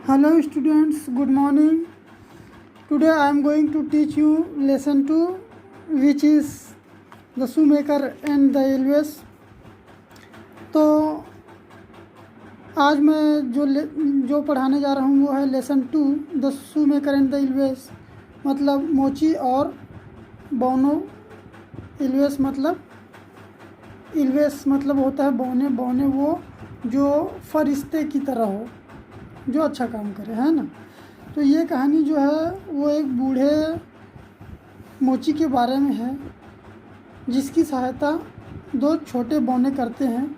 Hello students, good morning. Today I am going to teach you lesson 2, which is the shoemaker and the elves. तो आज मैं जो पढ़ाने जा रहा हूँ वो है lesson 2, the shoemaker and the elves, मतलब मोची और बौनो। एल्वेस मतलब होता है बौने। बौने वो जो फरिश्ते की तरह हो, जो अच्छा काम करे, है ना। तो ये कहानी जो है वो एक बूढ़े मोची के बारे में है, जिसकी सहायता दो छोटे बौने करते हैं।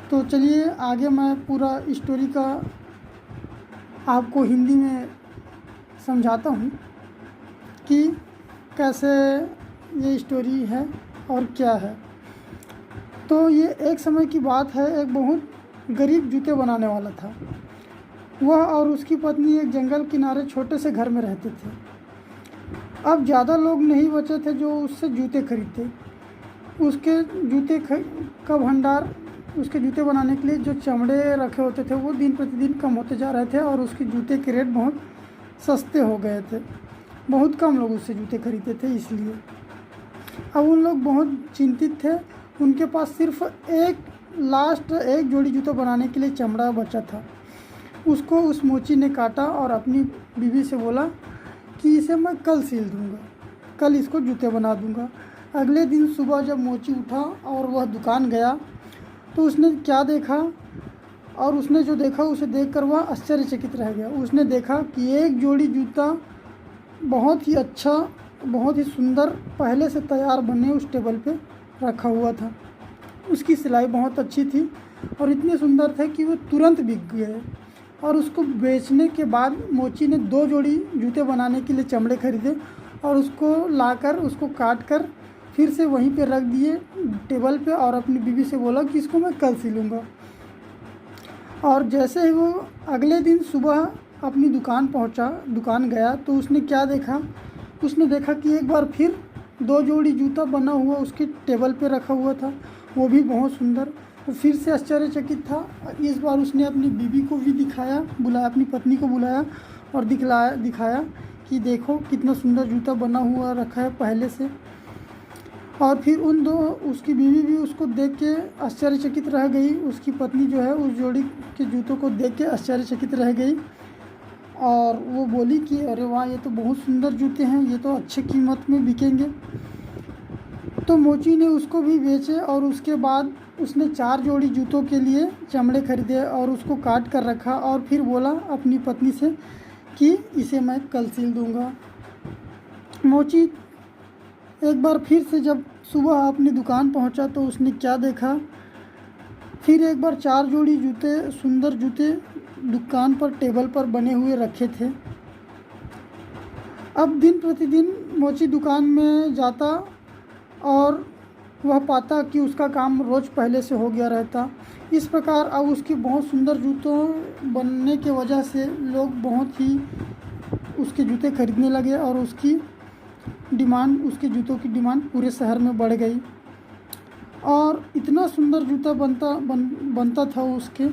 तो चलिए आगे मैं पूरा स्टोरी का आपको हिंदी में समझाता हूँ कि कैसे ये स्टोरी है और क्या है। तो ये एक समय की बात है, एक बहुत गरीब जूते बनाने वाला था। वह और उसकी पत्नी एक जंगल किनारे छोटे से घर में रहते थे। अब ज़्यादा लोग नहीं बचे थे जो उससे जूते खरीदते। उसके जूते का भंडार, उसके जूते बनाने के लिए जो चमड़े रखे होते थे वो दिन प्रतिदिन कम होते जा रहे थे और उसके जूते के रेट बहुत सस्ते हो गए थे। बहुत कम लोग उससे जूते खरीदते थे, इसलिए अब उन लोग बहुत चिंतित थे। उनके पास सिर्फ एक जोड़ी जूते बनाने के लिए चमड़ा बचा था। उसको उस मोची ने काटा और अपनी बीवी से बोला कि इसे मैं कल सिल दूँगा, कल इसको जूते बना दूँगा। अगले दिन सुबह जब मोची उठा और वह दुकान गया तो उसने क्या देखा, और उसने जो देखा उसे देखकर वह आश्चर्यचकित रह गया। उसने देखा कि एक जोड़ी जूता बहुत ही अच्छा, बहुत ही सुंदर, पहले से तैयार बने उस टेबल पे रखा हुआ था। उसकी सिलाई बहुत अच्छी थी और इतने सुंदर थे कि वो तुरंत बिक गए। और उसको बेचने के बाद मोची ने 2 जोड़ी जूते बनाने के लिए चमड़े खरीदे और उसको लाकर, उसको काट कर फिर से वहीं पे रख दिए टेबल पे और अपनी बीवी से बोला कि इसको मैं कल सिलूँगा। और जैसे ही वो अगले दिन सुबह अपनी दुकान गया तो उसने क्या देखा, उसने देखा कि एक बार फिर 2 जोड़ी जूता बना हुआ उसके टेबल पे रखा हुआ था, वो भी बहुत सुंदर। वो फिर से आश्चर्यचकित था। इस बार उसने अपनी बीवी को भी बुलाया, अपनी पत्नी को बुलाया और दिखाया कि देखो कितना सुंदर जूता बना हुआ रखा है पहले से। और फिर उसकी बीवी भी उसको देख के आश्चर्यचकित रह गई। उसकी पत्नी जो है उस जोड़ी के जूतों को देख के आश्चर्यचकित रह गई और वो बोली कि अरे वाह, ये तो बहुत सुंदर जूते हैं, ये तो अच्छे कीमत में बिकेंगे। तो मोची ने उसको भी बेचे और उसके बाद उसने 4 जोड़ी जूतों के लिए चमड़े खरीदे और उसको काट कर रखा और फिर बोला अपनी पत्नी से कि इसे मैं कल सिल दूँगा। मोची एक बार फिर से जब सुबह अपनी दुकान पहुंचा तो उसने क्या देखा, फिर एक बार 4 जोड़ी जूते, सुंदर जूते दुकान पर टेबल पर बने हुए रखे थे। अब दिन प्रतिदिन मोची दुकान में जाता और वह पाता कि उसका काम रोज़ पहले से हो गया रहता। इस प्रकार अब उसकी बहुत सुंदर जूतों बनने के वजह से लोग बहुत ही उसके जूते खरीदने लगे और उसके जूतों की डिमांड पूरे शहर में बढ़ गई। और इतना सुंदर जूता बनता था उसके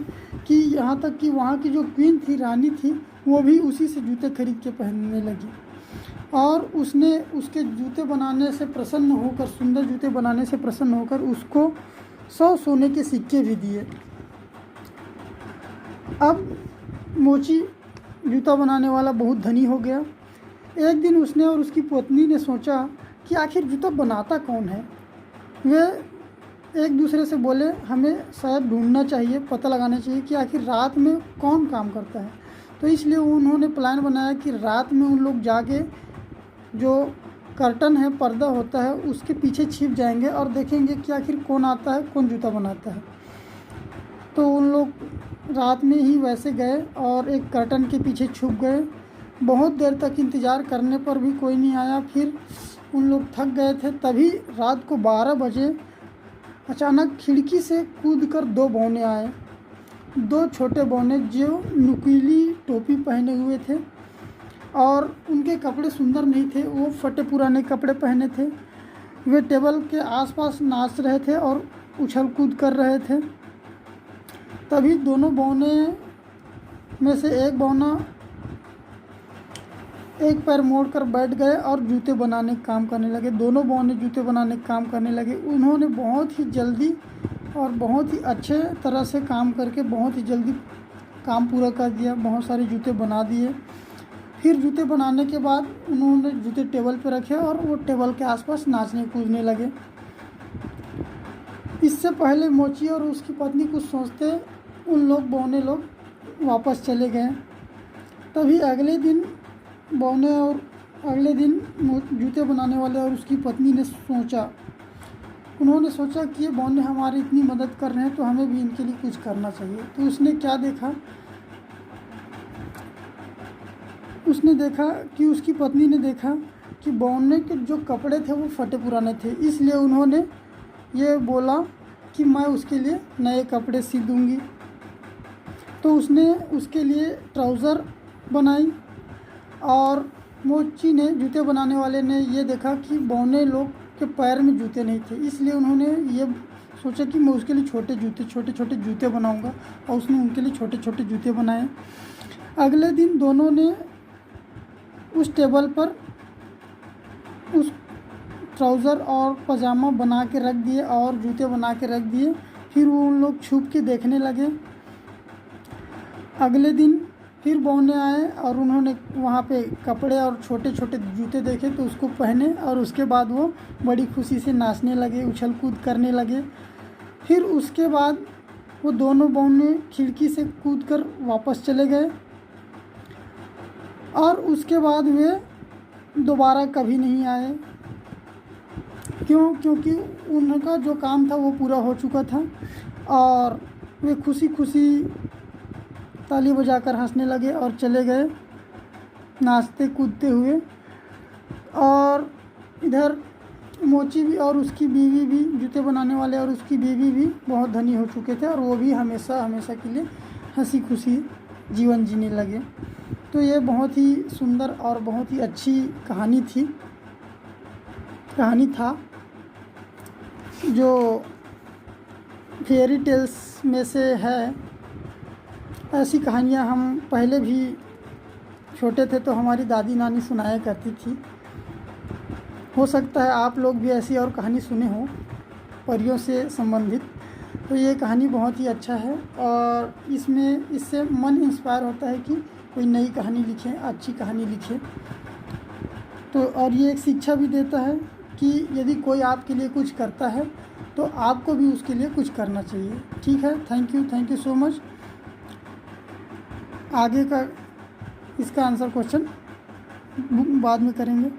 कि यहाँ तक कि वहाँ की जो क्वीन थी, रानी थी, वो भी उसी से जूते खरीद के पहनने लगी। और उसने उसके जूते बनाने से प्रसन्न होकर, सुंदर जूते बनाने से प्रसन्न होकर उसको 100 सोने के सिक्के भी दिए। अब मोची जूता बनाने वाला बहुत धनी हो गया। एक दिन उसने और उसकी पत्नी ने सोचा कि आखिर जूता बनाता कौन है। वे एक दूसरे से बोले हमें शायद ढूंढना चाहिए, पता लगाना चाहिए कि आखिर रात में कौन काम करता है। तो इसलिए उन्होंने प्लान बनाया कि रात में उन लोग जाके जो कर्टन है, पर्दा होता है, उसके पीछे छिप जाएंगे और देखेंगे कि आखिर कौन आता है, कौन जूता बनाता है। तो उन लोग रात में ही वैसे गए और एक कर्टन के पीछे छुप गए। बहुत देर तक इंतज़ार करने पर भी कोई नहीं आया। फिर उन लोग थक गए थे। तभी रात को 12 बजे अचानक खिड़की से कूदकर 2 बौने आए। 2 छोटे बौने जो नुकीली टोपी पहने हुए थे और उनके कपड़े सुंदर नहीं थे, वो फटे पुराने कपड़े पहने थे। वे टेबल के आसपास नाच रहे थे और उछल कूद कर रहे थे। तभी दोनों बौने में से एक बौना एक पैर मोड़कर बैठ गए और जूते बनाने का काम करने लगे। दोनों बौने जूते बनाने का काम करने लगे। उन्होंने बहुत ही जल्दी और बहुत ही अच्छे तरह से काम करके बहुत ही जल्दी काम पूरा कर दिया। बहुत सारे जूते बना दिए। फिर जूते बनाने के बाद उन्होंने जूते टेबल पर रखे और वो टेबल के आसपास नाचने कूदने लगे। इससे पहले मोची और उसकी पत्नी कुछ सोचते उन लोग बौने लोग वापस चले गए। तभी अगले दिन जूते बनाने वाले और उसकी पत्नी ने उन्होंने सोचा कि ये बौने हमारी इतनी मदद कर रहे हैं तो हमें भी इनके लिए कुछ करना चाहिए। तो उसने देखा कि उसकी पत्नी ने देखा कि बौने के जो कपड़े थे वो फटे पुराने थे। इसलिए उन्होंने ये बोला कि मैं उसके लिए नए कपड़े सी दूँगी। तो उसने उसके लिए ट्राउज़र बनाई और मोची ने जूते बनाने वाले ने ये देखा कि बौने लोग के पैर में जूते नहीं थे। इसलिए उन्होंने ये सोचा कि मैं उसके लिए छोटे छोटे जूते बनाऊंगा और उसने उनके लिए छोटे छोटे जूते बनाए। अगले दिन दोनों ने उस टेबल पर उस ट्राउज़र और पजामा बना के रख दिए और जूते बना के रख दिए। फिर वो उन लोग छुप के देखने लगे। अगले दिन फिर बौने आए और उन्होंने वहाँ पे कपड़े और छोटे छोटे जूते देखे तो उसको पहने और उसके बाद वो बड़ी खुशी से नाचने लगे, उछल कूद करने लगे। फिर उसके बाद वो दोनों बौने खिड़की से कूदकर वापस चले गए और उसके बाद वे दोबारा कभी नहीं आए। क्योंकि उनका जो काम था वो पूरा हो चुका था और वे खुशी खुशी ताली बजाकर हंसने लगे और चले गए नाचते कूदते हुए। और इधर मोची भी और उसकी बीवी भी, जूते बनाने वाले और उसकी बीवी भी बहुत धनी हो चुके थे और वो भी हमेशा हमेशा के लिए हंसी खुशी जीवन जीने लगे। तो ये बहुत ही सुंदर और बहुत ही अच्छी कहानी था जो फेयरी टेल्स में से है। ऐसी कहानियाँ हम पहले भी छोटे थे तो हमारी दादी नानी सुनाया करती थी। हो सकता है आप लोग भी ऐसी और कहानी सुने हो परियों से संबंधित। तो ये कहानी बहुत ही अच्छा है और इससे मन इंस्पायर होता है कि कोई नई कहानी लिखें, अच्छी कहानी लिखें। तो और ये एक शिक्षा भी देता है कि यदि कोई आपके लिए कुछ करता है तो आपको भी उसके लिए कुछ करना चाहिए। ठीक है, थैंक यू सो मच। आगे का इसका आंसर क्वेश्चन बाद में करेंगे।